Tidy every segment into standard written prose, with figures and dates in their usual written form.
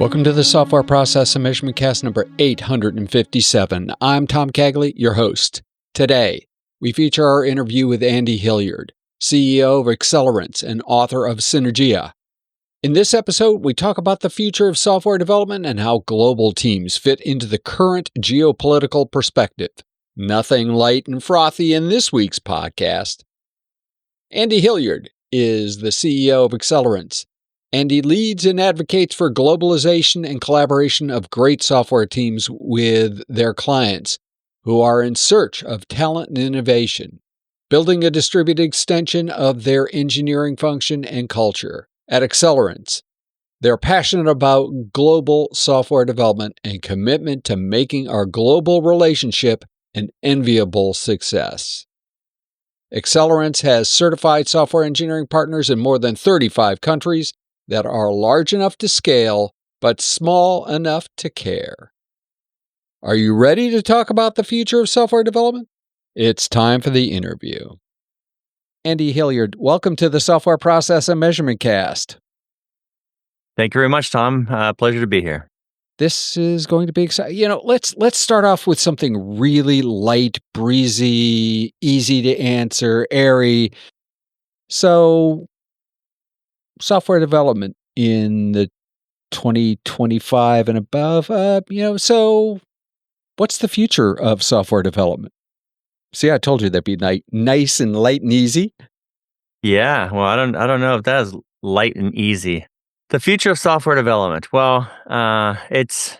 Welcome to the Software Process and Measurement Cast number 857. I'm Tom Cagley, your host. Today, we feature our interview with Andy Hilliard, CEO of Accelerance and author of Synergea. In this episode, we talk about the future of software development and how global teams fit into the current geopolitical perspective. Nothing light and frothy in this week's podcast. Andy Hilliard is the CEO of Accelerance. Andy leads and advocates for globalization and collaboration of great software teams with their clients who are in search of talent and innovation, building a distributed extension of their engineering function and culture. At Accelerance, they're passionate about global software development and commitment to making our global relationship an enviable success. Accelerance has certified software engineering partners in more than 35 countries that are large enough to scale, but small enough to care. Are you ready to talk about the future of software development? It's time for the interview. Andy Hilliard, welcome to the Software Process and Measurement Cast. Thank you very much, Tom. Pleasure to be here. This is going to be exciting. Let's start off with something really light, breezy, easy to answer, airy. So, software development in the 2025 and above, so what's the future of software development? See, I told you that'd be nice and light and easy. Yeah, well, I don't know if that is light and easy. The future of software development. Well, it's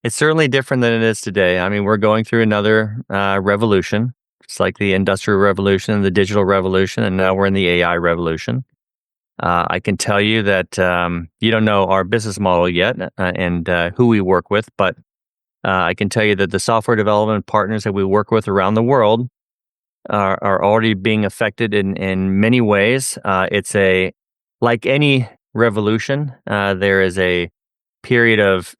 certainly different than it is today. I mean, we're going through another revolution. It's like the Industrial Revolution and the Digital Revolution, and now we're in the AI revolution. I can tell you that you don't know our business model yet and who we work with, but I can tell you that the software development partners that we work with around the world are already being affected in many ways. Like any revolution, there is a period of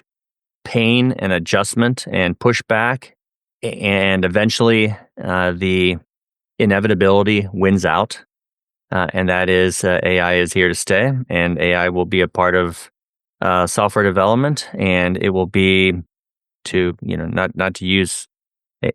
pain and adjustment and pushback, and eventually the inevitability wins out. And that is AI is here to stay, and AI will be a part of software development, and it will be not to use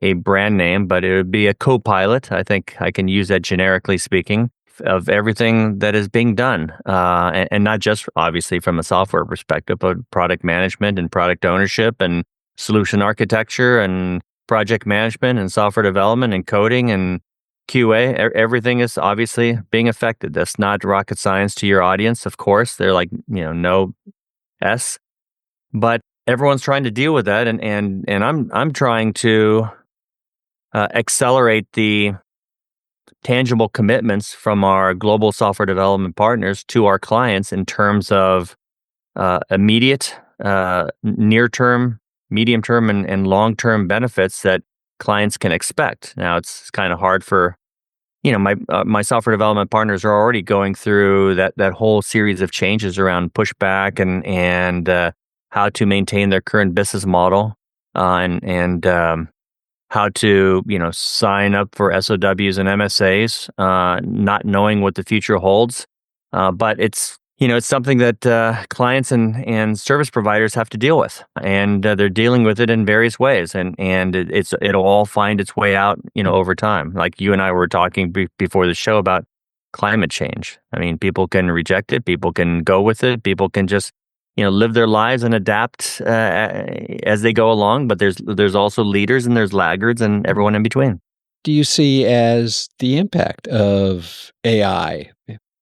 a brand name, but it would be a co-pilot. I think I can use that generically speaking of everything that is being done, and not just obviously from a software perspective, but product management and product ownership and solution architecture and project management and software development and coding and QA. Everything is obviously being affected. That's not rocket science to your audience, of course. They're like, no S, but everyone's trying to deal with that, and I'm trying to accelerate the tangible commitments from our global software development partners to our clients in terms of immediate, near-term, medium-term, and long-term benefits that clients can expect. Now, it's kind of hard for, my software development partners are already going through that whole series of changes around pushback and how to maintain their current business model, and how to sign up for SOWs and MSAs, not knowing what the future holds. But it's something that clients and service providers have to deal with, and they're dealing with it in various ways, and it'll all find its way out over time. Like you and I were talking before the show about climate change. I mean, people can reject it, people can go with it, people can just live their lives and adapt as they go along. But there's also leaders and there's laggards and everyone in between. Do you see as the impact of AI,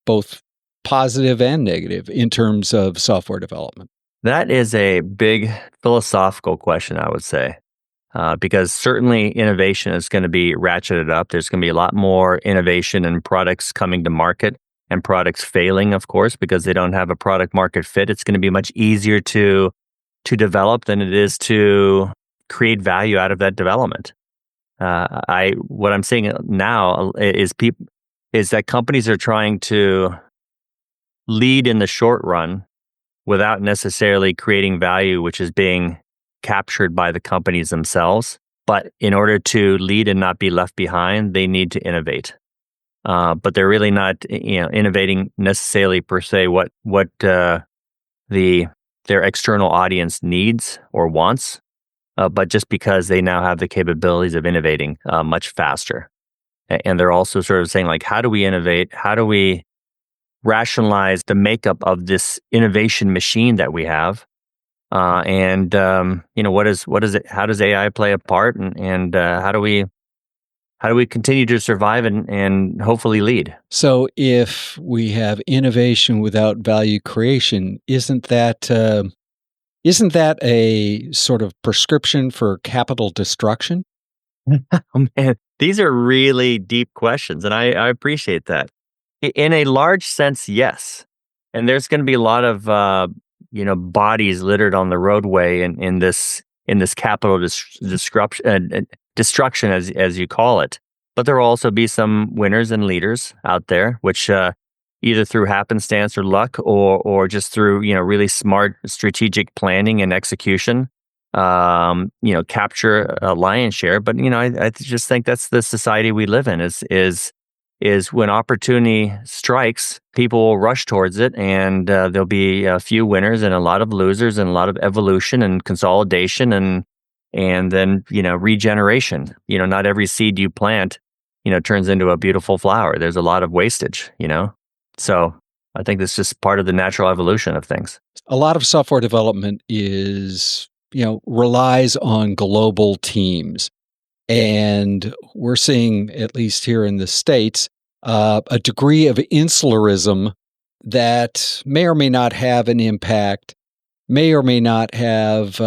both positive and negative, in terms of software development? That is a big philosophical question, I would say, because certainly innovation is going to be ratcheted up. There's going to be a lot more innovation and products coming to market, and products failing, of course, because they don't have a product market fit. It's going to be much easier to develop than it is to create value out of that development. What I'm seeing now is that companies are trying to lead in the short run without necessarily creating value, which is being captured by the companies themselves. But in order to lead and not be left behind, they need to innovate. But they're really not, innovating necessarily per se what the their external audience needs or wants, but just because they now have the capabilities of innovating much faster. And they're also sort of saying, like, how do we innovate? How do we rationalize the makeup of this innovation machine that we have? And what is it? How does AI play a part? And how do we continue to survive and hopefully lead? So, if we have innovation without value creation, isn't that a sort of prescription for capital destruction? Oh, man, these are really deep questions, and I appreciate that. In a large sense, yes. And there's going to be a lot of bodies littered on the roadway in this capital destruction, as you call it. But there will also be some winners and leaders out there, which either through happenstance or luck, or just through really smart strategic planning and execution, capture a lion's share. But I just think that's the society we live in. Is when opportunity strikes, people will rush towards it, and there'll be a few winners and a lot of losers, and a lot of evolution and consolidation, and then regeneration. Not every seed you plant turns into a beautiful flower. There's a lot of wastage. So I think that's just part of the natural evolution of things. A lot of software development relies on global teams. And we're seeing, at least here in the States, a degree of insularism that may or may not have an impact, may or may not have,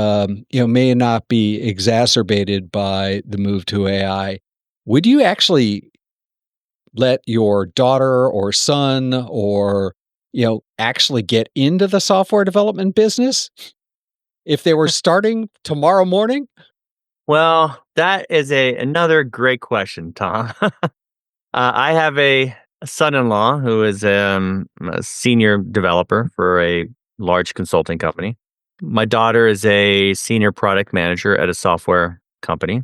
may not be exacerbated by the move to AI. Would you actually let your daughter or son or, actually get into the software development business if they were starting tomorrow morning? Well, that is another great question, Tom. I have a son-in-law who is a senior developer for a large consulting company. My daughter is a senior product manager at a software company.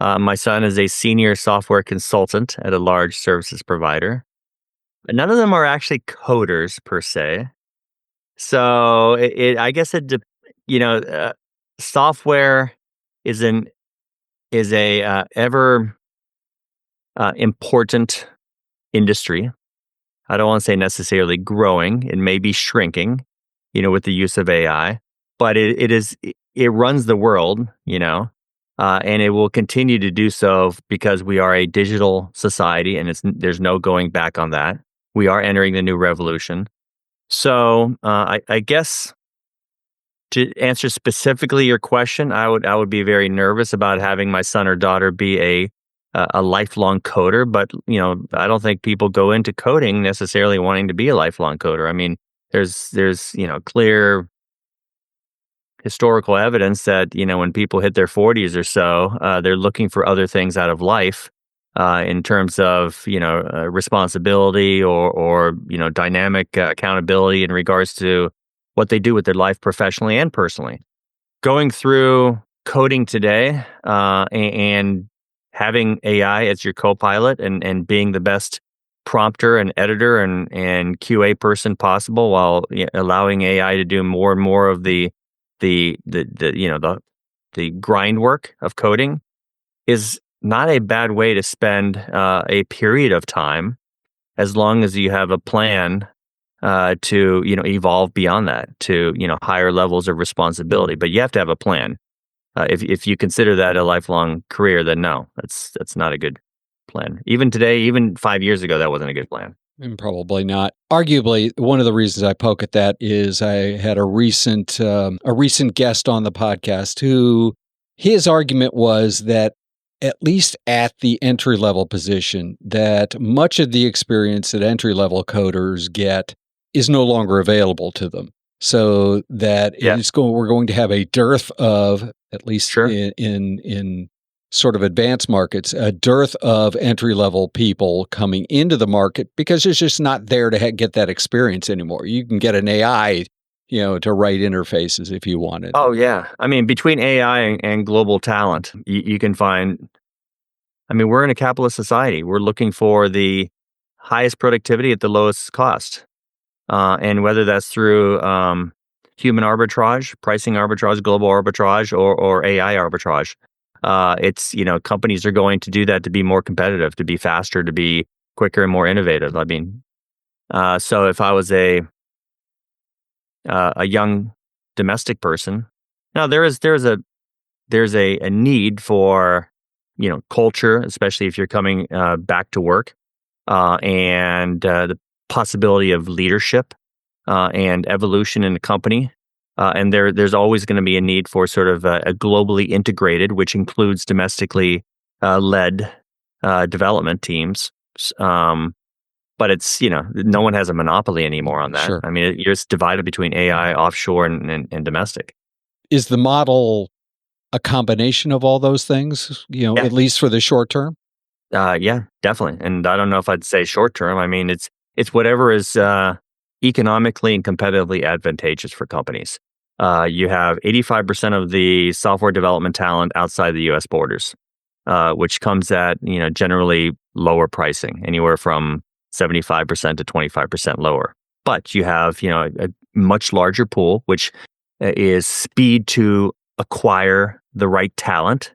My son is a senior software consultant at a large services provider. None of them are actually coders per se. So I guess software is a ever important industry. I don't want to say necessarily growing. It may be shrinking, with the use of AI, but it runs the world, and it will continue to do so because we are a digital society, and there's no going back on that. We are entering the new revolution. So I guess, to answer specifically your question, I would be very nervous about having my son or daughter be a lifelong coder. But I don't think people go into coding necessarily wanting to be a lifelong coder. I mean, there's clear historical evidence that when people hit their 40s or so, they're looking for other things out of life in terms of responsibility or dynamic accountability in regards to what they do with their life professionally and personally. Going through coding today and having AI as your co-pilot and being the best prompter and editor and QA person possible, while allowing AI to do more and more of the grind work of coding, is not a bad way to spend a period of time, as long as you have a plan to evolve beyond that to higher levels of responsibility. But you have to have a plan. If you consider that a lifelong career, then no, that's not a good plan. Even today, even 5 years ago, that wasn't a good plan. And probably not. Arguably, one of the reasons I poke at that is I had a recent guest on the podcast who his argument was that, at least at the entry-level position, that much of the experience that entry-level coders get is no longer available to them. So that we're going to have a dearth of, at least in sort of advanced markets, a dearth of entry-level people coming into the market because it's just not there to get that experience anymore. You can get an AI, to write interfaces if you wanted. Oh, yeah. I mean, between AI and global talent, you can find, we're in a capitalist society. We're looking for the highest productivity at the lowest cost. And whether that's through human arbitrage, pricing arbitrage, global arbitrage, or AI arbitrage. It's, companies are going to do that to be more competitive, to be faster, to be quicker and more innovative. I mean, so if I was a young domestic person, now there's a need for culture, especially if you're coming back to work, and the possibility of leadership and evolution in the company. And there's always going to be a need for sort of a globally integrated, which includes domestically led development teams. But it's, no one has a monopoly anymore on that. Sure. I mean, you're just divided between AI, offshore, and domestic. Is the model a combination of all those things, Yeah. at least for the short term? Yeah, definitely. And I don't know if I'd say short term. I mean, it's whatever is economically and competitively advantageous for companies. You have 85% of the software development talent outside the U.S. borders, which comes at generally lower pricing, anywhere from 75% to 25% lower. But you have a much larger pool, which is speed to acquire the right talent,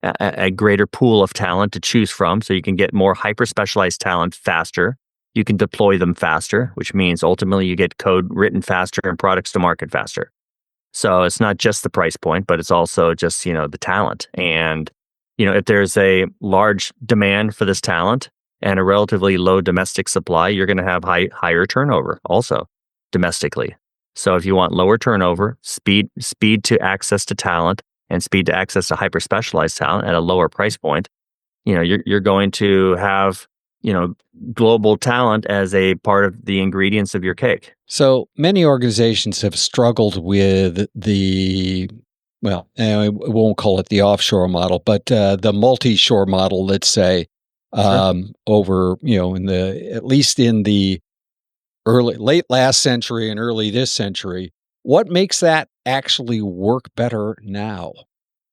a greater pool of talent to choose from, so you can get more hyper-specialized talent faster. You can deploy them faster, which means ultimately you get code written faster and products to market faster. So it's not just the price point, but it's also just the talent. And if there's a large demand for this talent and a relatively low domestic supply, you're going to have higher turnover also domestically. So if you want lower turnover, speed to access to talent, and speed to access to hyper specialized talent at a lower price point, you're going to have global talent as a part of the ingredients of your cake. So many organizations have struggled with we won't call it the offshore model, but the multi-shore model, let's say, Sure. over, at least in the late last century and early this century. What makes that actually work better now?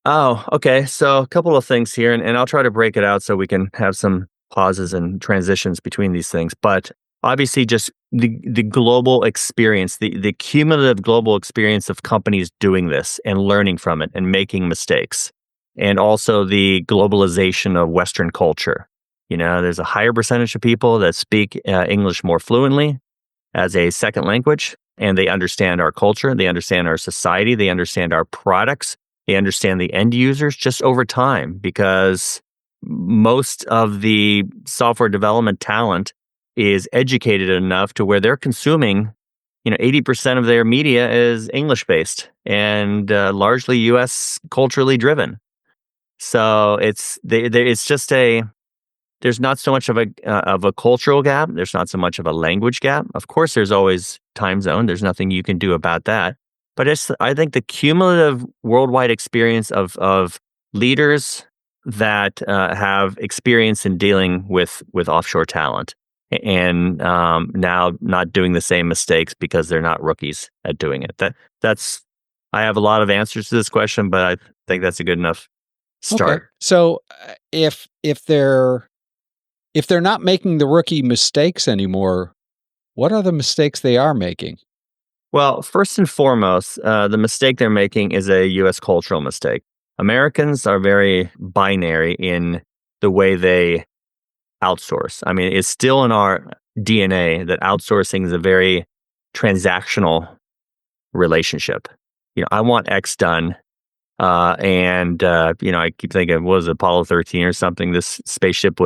Oh, okay. So a couple of things here, and I'll try to break it out so we can have some pauses and transitions between these things. But obviously, just the global experience, the cumulative global experience of companies doing this and learning from it and making mistakes, and also the globalization of Western culture. There's a higher percentage of people that speak English more fluently as a second language, and they understand our culture, they understand our society, they understand our products, they understand the end users just over time, because most of the software development talent is educated enough to where they're consuming, 80% of their media is English-based and largely U.S. culturally driven. So it's just there's not so much of a cultural gap. There's not so much of a language gap. Of course, there's always time zone. There's nothing you can do about that. But I think the cumulative worldwide experience of leaders that have experience in dealing with offshore talent and now not doing the same mistakes because they're not rookies at doing it. That's I have a lot of answers to this question, but I think that's a good enough start. Okay. So if they're not making the rookie mistakes anymore, what are the mistakes they are making? Well, first and foremost, the mistake they're making is a U.S. cultural mistake. Americans are very binary in the way they outsource. I mean, it's still in our DNA that outsourcing is a very transactional relationship. I want X done. I keep thinking, what was it, Apollo 13 or something? This spaceship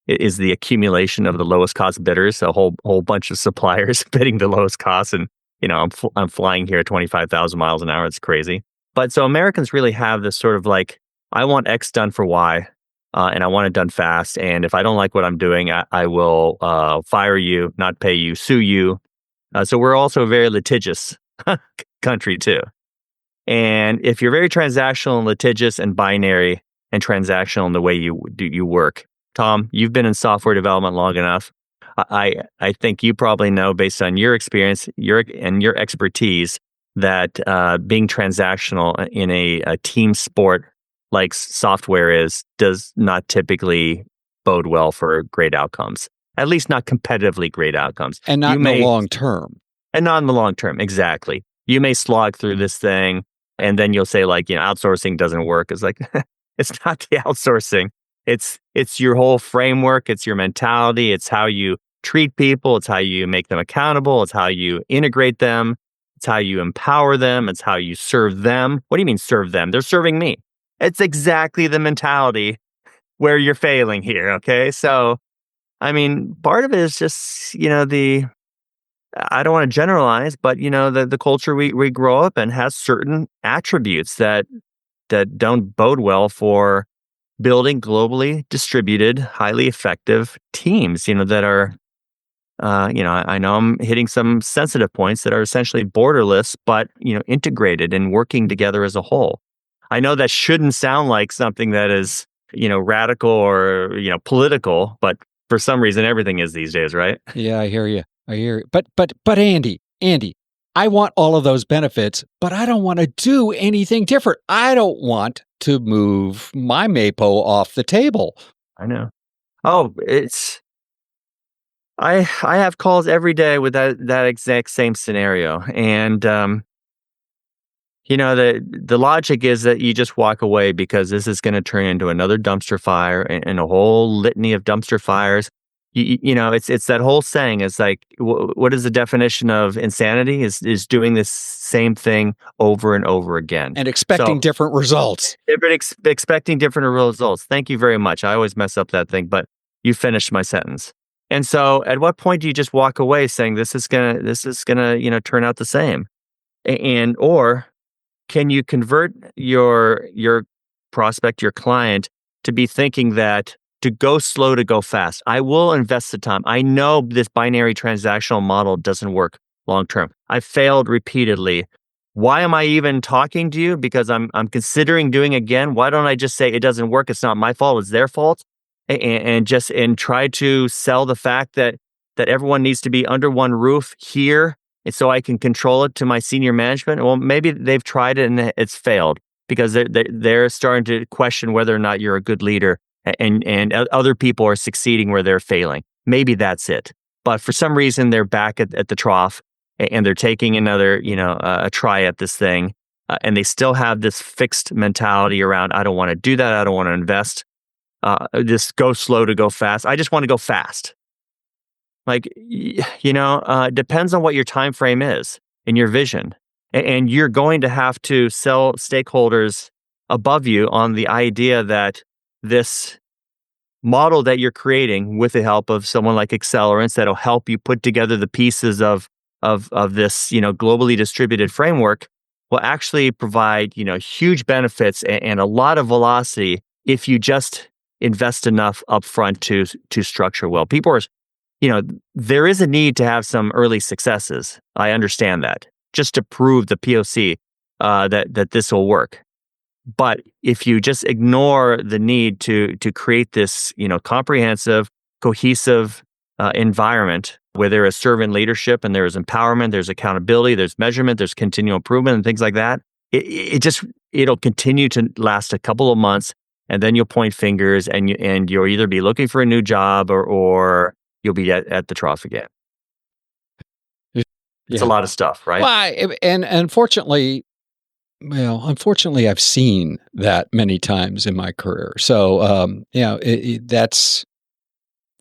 is the accumulation of the lowest cost bidders, a whole bunch of suppliers bidding the lowest cost. And, I'm flying here at 25,000 miles an hour. It's crazy. But so Americans really have this sort of like, I want X done for Y, and I want it done fast. And if I don't like what I'm doing, I will fire you, not pay you, sue you. So we're also a very litigious country too. And if you're very transactional and litigious and binary and transactional in the way you work, Tom, you've been in software development long enough. I think you probably know, based on your experience, your expertise, that being transactional in a team sport like software does not typically bode well for great outcomes. At least not competitively great outcomes. And not in the long term. And not in the long term, exactly. You may slog through this thing, and then you'll say like, outsourcing doesn't work. It's like it's not the outsourcing. It's your whole framework. It's your mentality. It's how you treat people. It's how you make them accountable. It's how you integrate them. It's how you empower them. It's how you serve them. What do you mean serve them? They're serving me. It's exactly the mentality where you're failing here. Okay. So, I mean, part of it is just, I don't want to generalize, but the culture we grow up in has certain attributes that don't bode well for building globally distributed, highly effective teams, that are, I know I'm hitting some sensitive points that are essentially borderless, but, integrated and working together as a whole. I know that shouldn't sound like something that is, radical or, political, but for some reason, everything is these days, right? Yeah, I hear you. But Andy, I want all of those benefits, but I don't want to do anything different. I don't want to move my Mapo off the table. I know. Oh, I have calls every day with that exact same scenario, and the logic is that you just walk away because this is going to turn into another dumpster fire and a whole litany of dumpster fires. It's that whole saying. It's like, what is the definition of insanity? Is doing this same thing over and over again and expecting different results. Expecting different results. Thank you very much. I always mess up that thing, but you finished my sentence. And so, at what point do you just walk away saying this is gonna turn out the same, or can you convert your prospect, your client, to be thinking that to go slow to go fast? I will invest the time. I know this binary transactional model doesn't work long term. I failed repeatedly. Why am I even talking to you? Because I'm considering doing again. Why don't I just say it doesn't work? It's not my fault. It's their fault, and try to sell the fact that everyone needs to be under one roof here, and so I can control it to my senior management. Well, maybe they've tried it and it's failed because they're starting to question whether or not you're a good leader, and other people are succeeding where they're failing. Maybe that's it. But for some reason, they're back at the trough, and they're taking another, a try at this thing, and they still have this fixed mentality around, I don't want to do that. I don't want to invest. Just go slow to go fast. I just want to go fast. Like, it depends on what your time frame is and your vision. And you're going to have to sell stakeholders above you on the idea that this model that you're creating with the help of someone like Accelerance that'll help you put together the pieces of this, globally distributed framework will actually provide, huge benefits and a lot of velocity if you just invest enough upfront to structure well. People are, there is a need to have some early successes. I understand that, just to prove the POC that this will work. But if you just ignore the need to create this, comprehensive, cohesive environment where there is servant leadership and there is empowerment, there's accountability, there's measurement, there's continual improvement and things like that, it'll continue to last a couple of months, and then you'll point fingers and you'll either be looking for a new job or you'll be at the trough again. It's a lot of stuff, right? Well, and unfortunately, I've seen that many times in my career. So,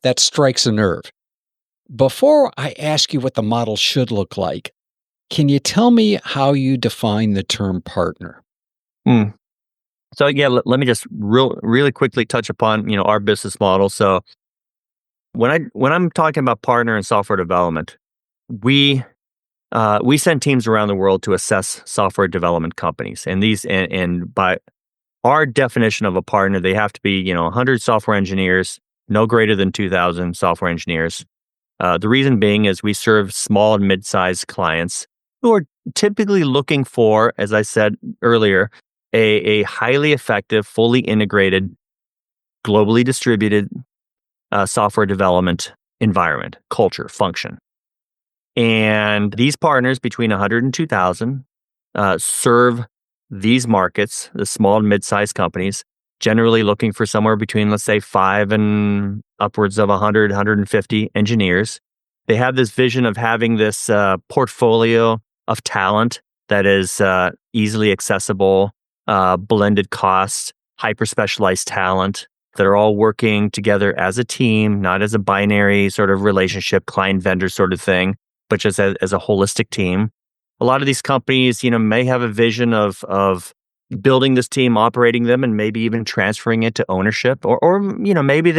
that strikes a nerve. Before I ask you what the model should look like, can you tell me how you define the term partner? So, let me just really quickly touch upon, our business model. So, when I'm talking about partner in software development, we send teams around the world to assess software development companies, and by our definition of a partner, they have to be 100 software engineers, no greater than 2,000 software engineers. The reason being is we serve small and mid-sized clients who are typically looking for, as I said earlier, a highly effective, fully integrated, globally distributed software development environment, culture, function. And these partners between 100 and 2,000 serve these markets, the small and mid-sized companies, generally looking for somewhere between, let's say, 5 and upwards of 100, 150 engineers. They have this vision of having this portfolio of talent that is easily accessible, blended cost, hyper specialized talent that are all working together as a team, not as a binary sort of relationship, client vendor sort of thing, but just as a holistic team. A lot of these companies, may have a vision of building this team, operating them, and maybe even transferring it to ownership, or maybe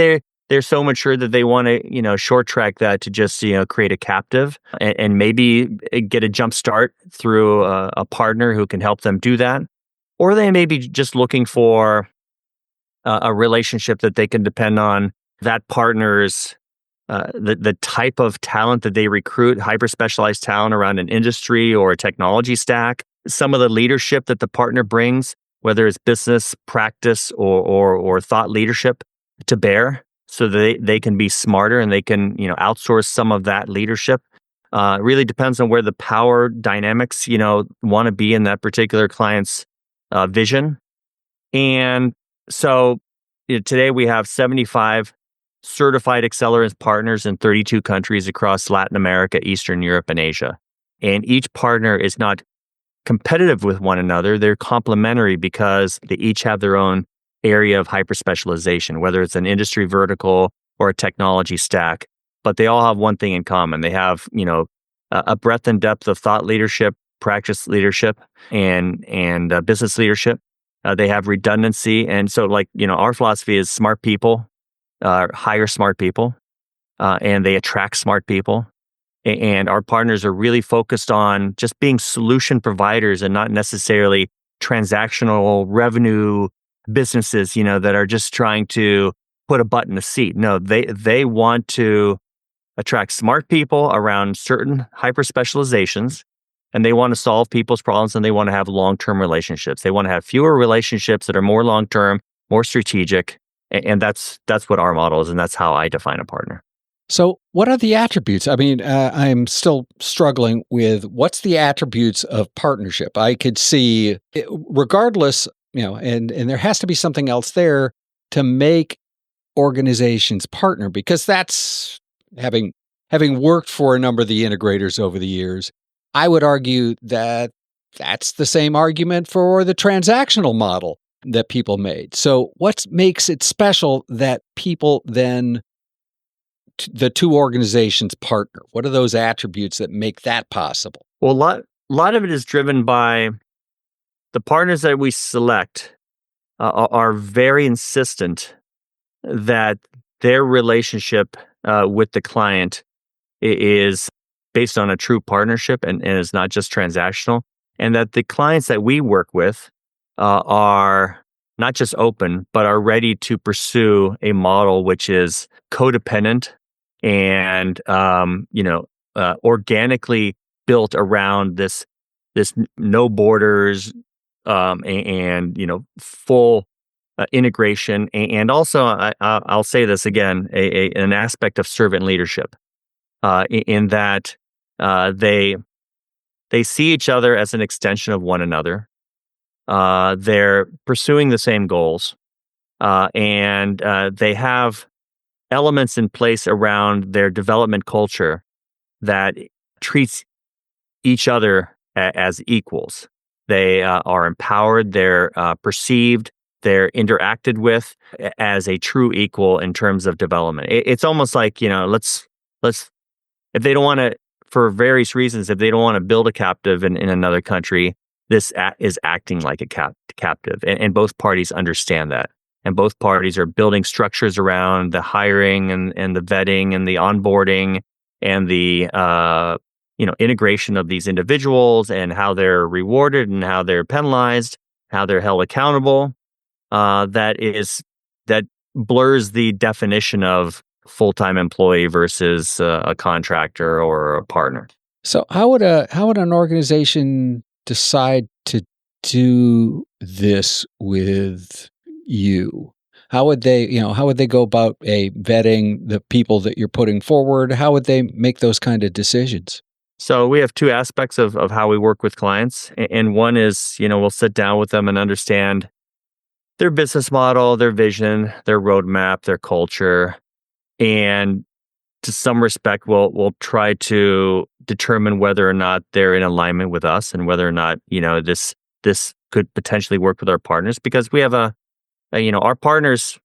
they're so mature that they want to short track that to just create a captive and maybe get a jump start through a partner who can help them do that, or they may be just looking for a relationship that they can depend on that partner's the type of talent that they recruit, hyper specialized talent around an industry or a technology stack, some of the leadership that the partner brings, whether it's business practice or thought leadership, to bear, so that they can be smarter and they can outsource some of that leadership. It really depends on where the power dynamics want to be in that particular client's vision. And so today we have 75 certified Accelerance partners in 32 countries across Latin America, Eastern Europe, and Asia. And each partner is not competitive with one another. They're complementary because they each have their own area of hyper specialization, whether it's an industry vertical or a technology stack. But they all have one thing in common. They have, a breadth and depth of thought leadership, practice leadership, and business leadership. They have redundancy. And so our philosophy is smart people hire smart people, and they attract smart people. And our partners are really focused on just being solution providers and not necessarily transactional revenue businesses, that are just trying to put a butt in a seat. No, they want to attract smart people around certain hyper specializations, and they want to solve people's problems, and they want to have long-term relationships. They want to have fewer relationships that are more long-term, more strategic. And that's what our model is, and that's how I define a partner. So what are the attributes? I mean, I'm still struggling with what's the attributes of partnership. I could see, regardless, and there has to be something else there to make organizations partner, because that's having worked for a number of the integrators over the years, I would argue that that's the same argument for the transactional model that people made. So what makes it special that people then, the two organizations partner? What are those attributes that make that possible? Well, a lot of it is driven by the partners that we select are very insistent that their relationship with the client is based on a true partnership and is not just transactional, and that the clients that we work with are not just open, but are ready to pursue a model which is codependent and organically built around this no borders and full integration, and also I'll say this again, an aspect of servant leadership, in that they see each other as an extension of one another. They're pursuing the same goals, and they have elements in place around their development culture that treats each other as equals. They are empowered, they're perceived, they're interacted with as a true equal in terms of development. It's almost like, let's if they don't want to, for various reasons, if they don't want to build a captive in another country, this is acting like a captive, and both parties understand that. And both parties are building structures around the hiring and the vetting and the onboarding and the integration of these individuals, and how they're rewarded and how they're penalized, how they're held accountable. That blurs the definition of full-time employee versus a contractor or a partner. So how would an organization decide to do this with you? How would they go about vetting the people that you're putting forward? How would they make those kind of decisions? So we have two aspects of how we work with clients. And one is, we'll sit down with them and understand their business model, their vision, their roadmap, their culture. And to some respect, we'll try to determine whether or not they're in alignment with us and whether or not, this could potentially work with our partners, because we have our partners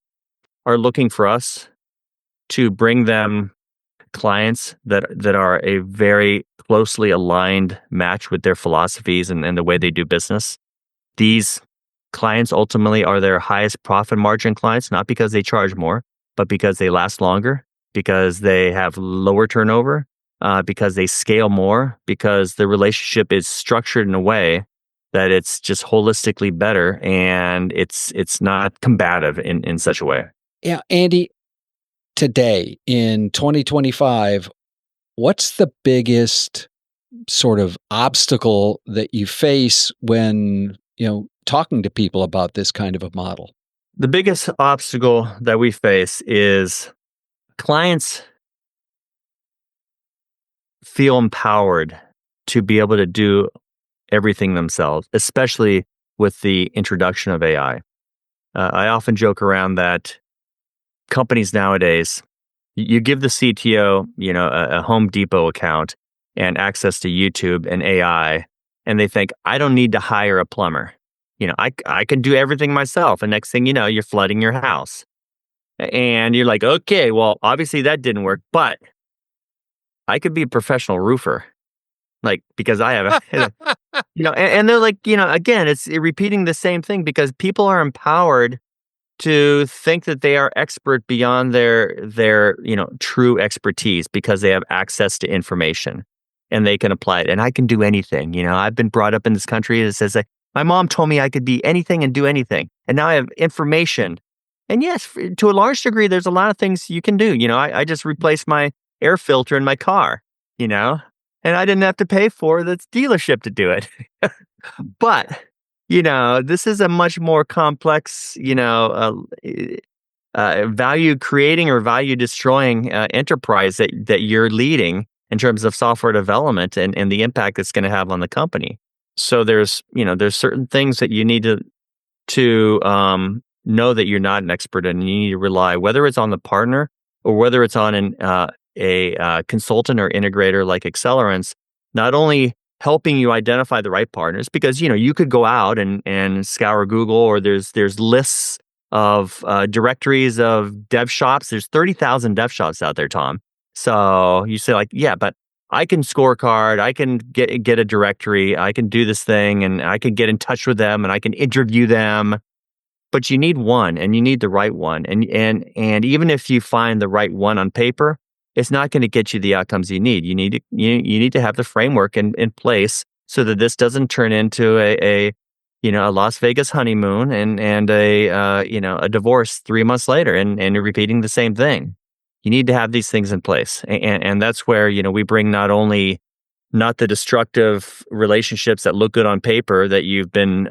are looking for us to bring them clients that are a very closely aligned match with their philosophies and the way they do business. These clients ultimately are their highest profit margin clients, not because they charge more, but because they last longer, because they have lower turnover, because they scale more, because the relationship is structured in a way that it's just holistically better, and it's not combative in such a way. Yeah, Andy, today in 2025, what's the biggest sort of obstacle that you face when, talking to people about this kind of a model? The biggest obstacle that we face is clients feel empowered to be able to do everything themselves, especially with the introduction of AI. I often joke around that companies nowadays, you give the CTO, a Home Depot account and access to YouTube and AI, and they think, I don't need to hire a plumber. I can do everything myself. And next thing you know, you're flooding your house. And you're like, okay, well, obviously that didn't work, but I could be a professional roofer. Like, because I have, and they're like, again, it's repeating the same thing, because people are empowered to think that they are expert beyond their true expertise, because they have access to information and they can apply it. And I can do anything. I've been brought up in this country that says that my mom told me I could be anything and do anything, and now I have information. And yes, to a large degree, there's a lot of things you can do. I just replaced my air filter in my car, and I didn't have to pay for the dealership to do it. But this is a much more complex, value creating or value destroying enterprise that you're leading in terms of software development and the impact it's going to have on the company. So there's certain things that you need to know that you're not an expert in, and you need to rely, whether it's on the partner or whether it's on a consultant or integrator like Accelerance, not only helping you identify the right partners, because you could go out and scour Google, or there's lists of directories of dev shops. There's 30,000 dev shops out there, Tom. So you say, like, yeah, but I can scorecard, I can get a directory, I can do this thing, and I can get in touch with them, and I can interview them. But you need one, and you need the right one, and even if you find the right one on paper, it's not going to get you the outcomes you need. You need to have the framework in place so that this doesn't turn into a Las Vegas honeymoon and a divorce 3 months later, and you're repeating the same thing. You need to have these things in place, and that's where we bring not the destructive relationships that look good on paper that you've been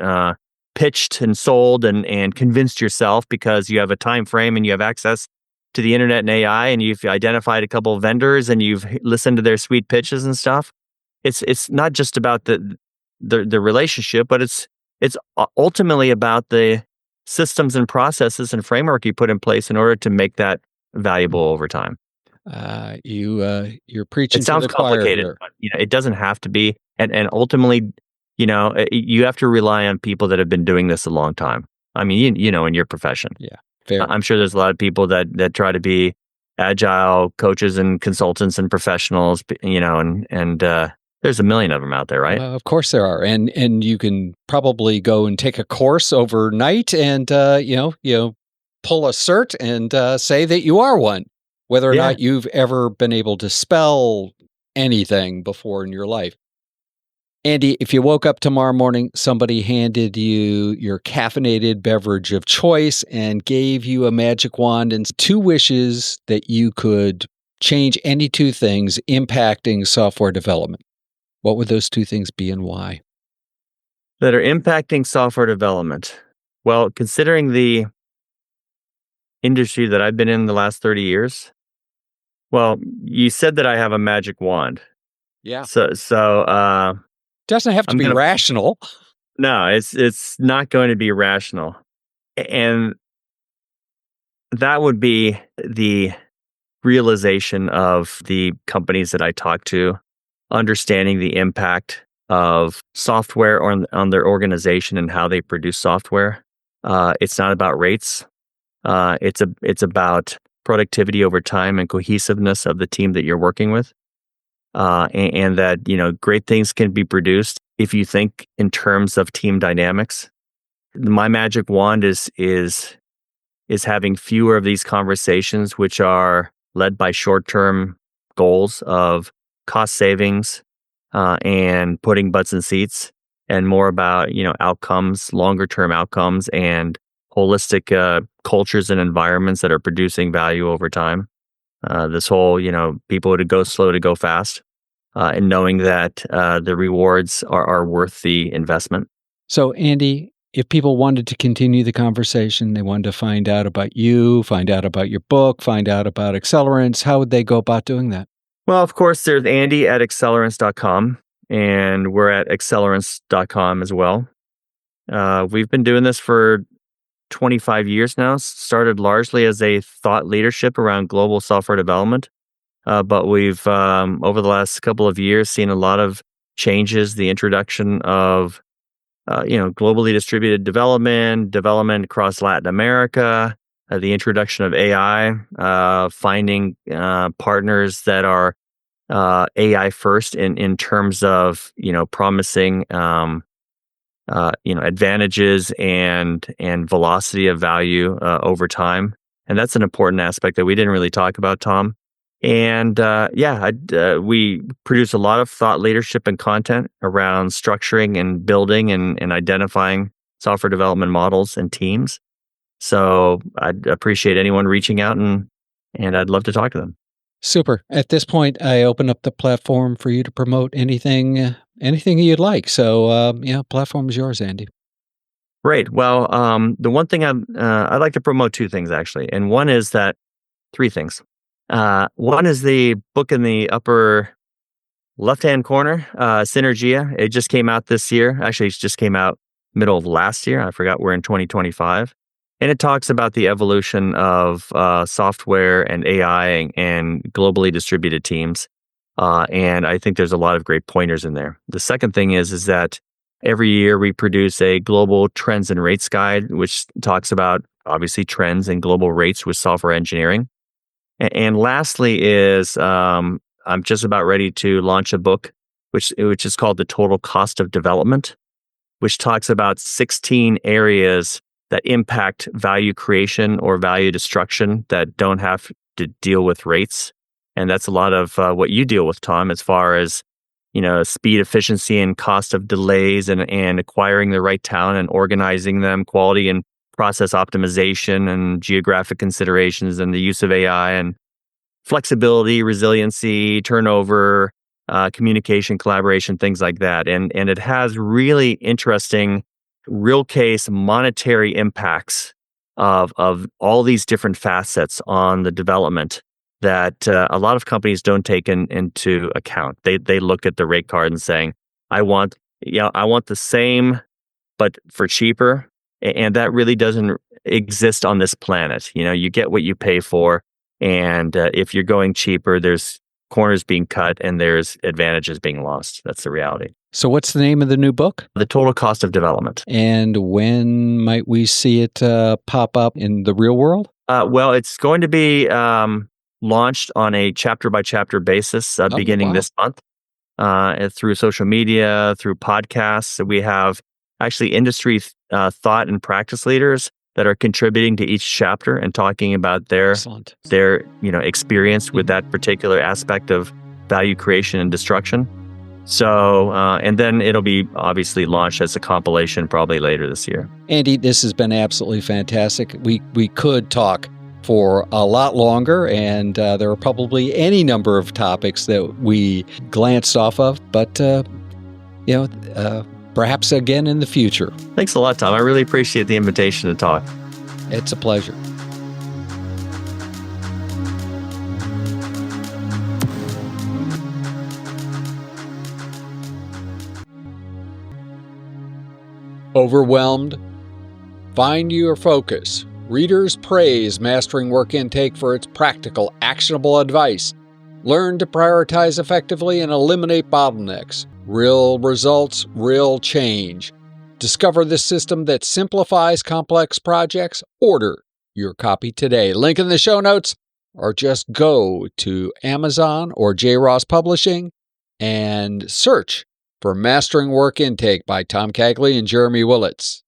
pitched and sold and convinced yourself because you have a time frame and you have access to the internet and AI, and you've identified a couple of vendors and you've listened to their sweet pitches and stuff. It's not just about the relationship, but it's ultimately about the systems and processes and framework you put in place in order to make that valuable over time. You're preaching it sounds to the choir complicated, here. but it doesn't have to be. And ultimately, you have to rely on people that have been doing this a long time. I mean, in your profession. Yeah, fair. I'm sure there's a lot of people that try to be agile coaches and consultants and professionals, and there's a million of them out there, right? Well, of course there are, and you can probably go and take a course overnight, and pull a cert and say that you are one, whether or not you've ever been able to spell anything before in your life. Andy, if you woke up tomorrow morning, somebody handed you your caffeinated beverage of choice and gave you a magic wand and 2 wishes that you could change any 2 things impacting software development, what would those 2 things be and why? That are impacting software development. Well, considering the industry that I've been in the last 30 years, well, you said that I have a magic wand. Yeah. So doesn't have to be rational. No, it's not going to be rational. And that would be the realization of the companies that I talk to understanding the impact of software on their organization and how they produce software. It's not about rates. It's about productivity over time and cohesiveness of the team that you're working with. And that, great things can be produced if you think in terms of team dynamics. My magic wand is having fewer of these conversations, which are led by short-term goals of cost savings and putting butts in seats, and more about outcomes, longer-term outcomes, and holistic cultures and environments that are producing value over time. This whole, people to go slow to go fast, and knowing that the rewards are worth the investment. So, Andy, if people wanted to continue the conversation, they wanted to find out about you, find out about your book, find out about Accelerance, how would they go about doing that? Well, of course, there's Andy at Accelerance.com, and we're at Accelerance.com as well. We've been doing this for 25 years now. Started largely as a thought leadership around global software development. But we've, over the last couple of years, seen a lot of changes, the introduction of, globally distributed development across Latin America, the introduction of AI, finding partners that are AI first in terms of, promising, advantages and velocity of value over time. And that's an important aspect that we didn't really talk about, Tom. And we produce a lot of thought leadership and content around structuring and building and identifying software development models and teams. So I'd appreciate anyone reaching out and I'd love to talk to them. Super. At this point, I open up the platform for you to promote anything you'd like. So, platform is yours, Andy. Great. Well, the one thing I'd like to promote two things actually, and one is that three things. One is the book in the upper left-hand corner, Synergea. It just came out this year. Actually, it just came out middle of last year. I forgot we're in 2025. And it talks about the evolution of software and AI and globally distributed teams. And I think there's a lot of great pointers in there. The second thing is that every year we produce a global trends and rates guide, which talks about obviously trends and global rates with software engineering. And lastly is I'm just about ready to launch a book, which is called The Total Cost of Development, which talks about 16 areas that impact value creation or value destruction that don't have to deal with rates. And that's a lot of what you deal with, Tom, as far as speed, efficiency, and cost of delays and acquiring the right talent and organizing them, quality and process optimization and geographic considerations and the use of AI and flexibility, resiliency, turnover, communication, collaboration, things like that. And it has really interesting real case monetary impacts of all these different facets on the development that a lot of companies don't take into account. They look at the rate card and saying, I want the same, but for cheaper. And that really doesn't exist on this planet. You get what you pay for. And if you're going cheaper, there's corners being cut and there's advantages being lost. That's the reality. So what's the name of the new book? The Total Cost of Development. And when might we see it pop up in the real world? Well, it's going to be launched on a chapter-by-chapter basis beginning this month through social media, through podcasts. We have actually industry thought and practice leaders that are contributing to each chapter and talking about their experience with that particular aspect of value creation and destruction. So, and then it'll be obviously launched as a compilation probably later this year. Andy, this has been absolutely fantastic. We could talk for a lot longer, and there are probably any number of topics that we glanced off of, but perhaps again in the future. Thanks a lot, Tom. I really appreciate the invitation to talk. It's a pleasure. Overwhelmed? Find your focus. Readers praise Mastering Work Intake for its practical, actionable advice. Learn to prioritize effectively and eliminate bottlenecks. Real results, real change. Discover the system that simplifies complex projects. Order your copy today. Link in the show notes, or just go to Amazon or J. Ross Publishing and search for Mastering Work Intake by Tom Cagley and Jeremy Willits.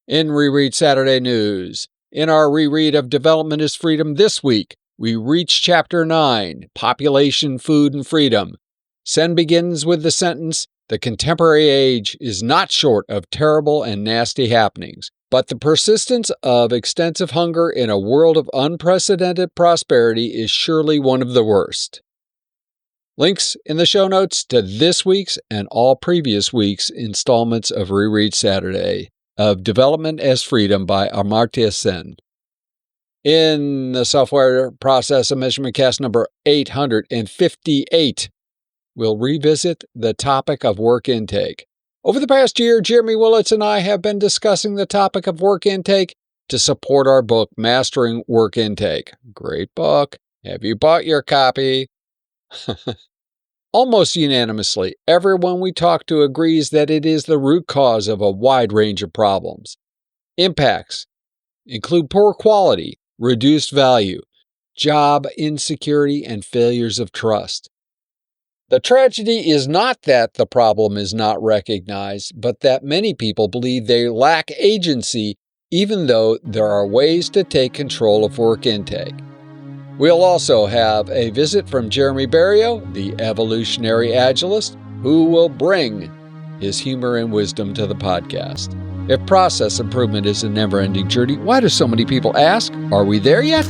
In Reread Saturday News, in our reread of Development is Freedom this week, we reach Chapter 9, Population, Food, and Freedom. Sen begins with the sentence, "The contemporary age is not short of terrible and nasty happenings, but the persistence of extensive hunger in a world of unprecedented prosperity is surely one of the worst." Links in the show notes to this week's and all previous weeks' installments of Reread Saturday of Development as Freedom by Amartya Sen. In the Software Process and Measurement Cast number 858, we'll revisit the topic of work intake. Over the past year, Jeremy Willits and I have been discussing the topic of work intake to support our book, Mastering Work Intake. Great book. Have you bought your copy? Almost unanimously, everyone we talk to agrees that it is the root cause of a wide range of problems. Impacts include poor quality, reduced value, job insecurity, and failures of trust. The tragedy is not that the problem is not recognized, but that many people believe they lack agency, even though there are ways to take control of work intake. We'll also have a visit from Jeremy Berrio, the evolutionary agilist, who will bring his humor and wisdom to the podcast. If process improvement is a never-ending journey, why do so many people ask, are we there yet?